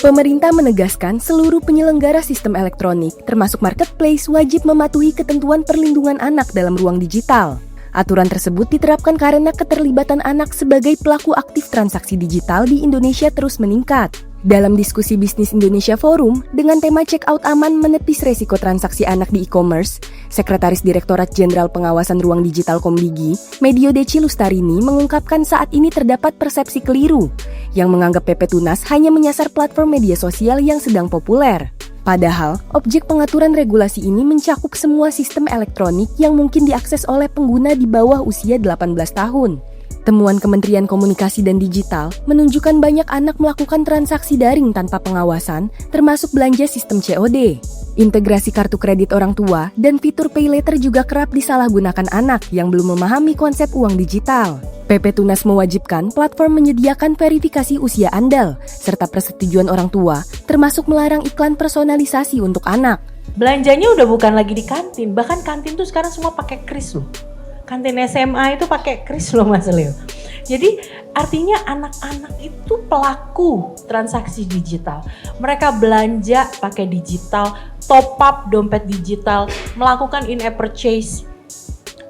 Pemerintah menegaskan seluruh penyelenggara sistem elektronik, termasuk marketplace, wajib mematuhi ketentuan perlindungan anak dalam ruang digital. Aturan tersebut diterapkan karena keterlibatan anak sebagai pelaku aktif transaksi digital di Indonesia terus meningkat. Dalam diskusi Bisnis Indonesia Forum dengan tema Check Out Aman Menepis Resiko Transaksi Anak di E-commerce, Sekretaris Direktorat Jenderal Pengawasan Ruang Digital Komdigi, Medio Deci Lustarini mengungkapkan saat ini terdapat persepsi keliru yang menganggap PP Tunas hanya menyasar platform media sosial yang sedang populer. Padahal, objek pengaturan regulasi ini mencakup semua sistem elektronik yang mungkin diakses oleh pengguna di bawah usia 18 tahun. Temuan Kementerian Komunikasi dan Digital menunjukkan banyak anak melakukan transaksi daring tanpa pengawasan, termasuk belanja sistem COD. Integrasi kartu kredit orang tua dan fitur pay later juga kerap disalahgunakan anak yang belum memahami konsep uang digital. PP Tunas mewajibkan platform menyediakan verifikasi usia andal, serta persetujuan orang tua, termasuk melarang iklan personalisasi untuk anak. Belanjanya udah bukan lagi di kantin, bahkan kantin tuh sekarang semua pakai kris loh. Kantin SMA itu pakai kris loh Mas Leo. Jadi artinya anak-anak itu pelaku transaksi digital. Mereka belanja pakai digital, top up dompet digital, melakukan in-app purchase.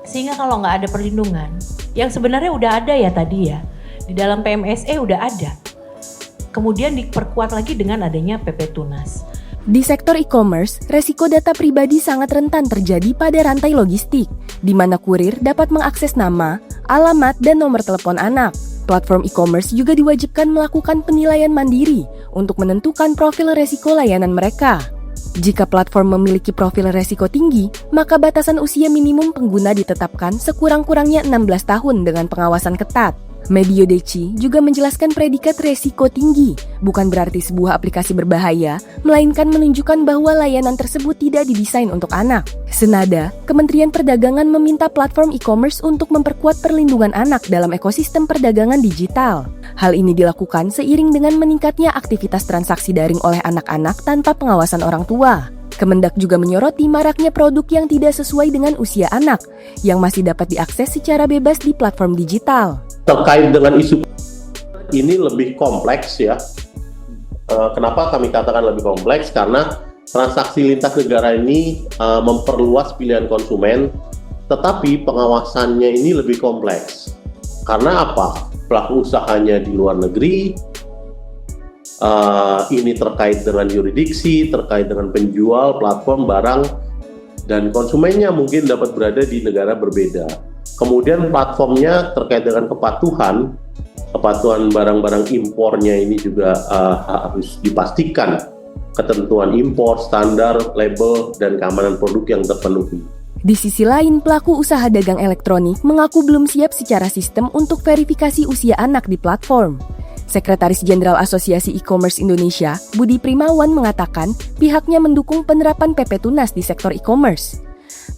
Sehingga kalau nggak ada perlindungan, yang sebenarnya udah ada ya tadi ya, di dalam PMSE udah ada. Kemudian diperkuat lagi dengan adanya PP Tunas. Di sektor e-commerce, resiko data pribadi sangat rentan terjadi pada rantai logistik, di mana kurir dapat mengakses nama, alamat, dan nomor telepon anak. Platform e-commerce juga diwajibkan melakukan penilaian mandiri untuk menentukan profil resiko layanan mereka. Jika platform memiliki profil resiko tinggi, maka batasan usia minimum pengguna ditetapkan sekurang-kurangnya 16 tahun dengan pengawasan ketat. Medio Deci juga menjelaskan predikat resiko tinggi bukan berarti sebuah aplikasi berbahaya, melainkan menunjukkan bahwa layanan tersebut tidak didesain untuk anak. Senada, Kementerian Perdagangan meminta platform e-commerce untuk memperkuat perlindungan anak dalam ekosistem perdagangan digital. Hal ini dilakukan seiring dengan meningkatnya aktivitas transaksi daring oleh anak-anak tanpa pengawasan orang tua. Kemendak juga menyoroti maraknya produk yang tidak sesuai dengan usia anak, yang masih dapat diakses secara bebas di platform digital. Terkait dengan isu ini lebih kompleks ya. Kenapa kami katakan lebih kompleks? Karena transaksi lintas negara ini memperluas pilihan konsumen, tetapi pengawasannya ini lebih kompleks. Karena apa? Pelaku usahanya di luar negeri, ini terkait dengan yurisdiksi, terkait dengan penjual, platform, barang, dan konsumennya mungkin dapat berada di negara berbeda. Kemudian platformnya terkait dengan kepatuhan barang-barang impornya ini juga harus dipastikan ketentuan impor, standar, label, dan keamanan produk yang terpenuhi. Di sisi lain, pelaku usaha dagang elektronik mengaku belum siap secara sistem untuk verifikasi usia anak di platform. Sekretaris Jenderal Asosiasi E-commerce Indonesia, Budi Primawan mengatakan pihaknya mendukung penerapan PP Tunas di sektor e-commerce.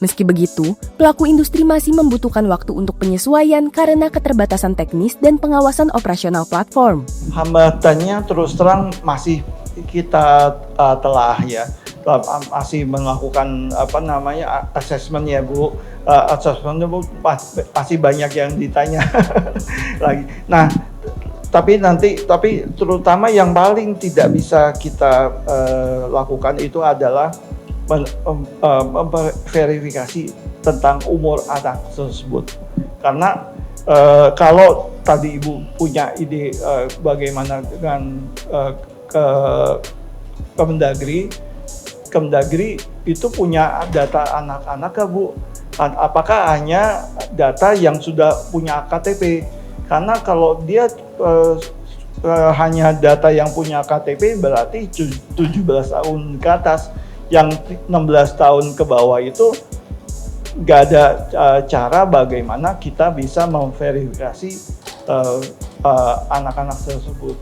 Meski begitu, pelaku industri masih membutuhkan waktu untuk penyesuaian karena keterbatasan teknis dan pengawasan operasional platform. Hambatannya terus terang masih kita telah ya, masih melakukan assessment ya Bu. Assessmentnya Bu pasti banyak yang ditanya lagi. Nah, tapi terutama yang paling tidak bisa kita lakukan itu adalah memverifikasi tentang umur anak tersebut. Karena kalau tadi Ibu punya ide bagaimana dengan Kemendagri itu punya data anak-anak ya Bu? Apakah hanya data yang sudah punya KTP? Karena kalau dia hanya data yang punya KTP berarti 17 tahun ke atas. Yang 16 tahun ke bawah itu nggak ada cara bagaimana kita bisa memverifikasi anak-anak tersebut.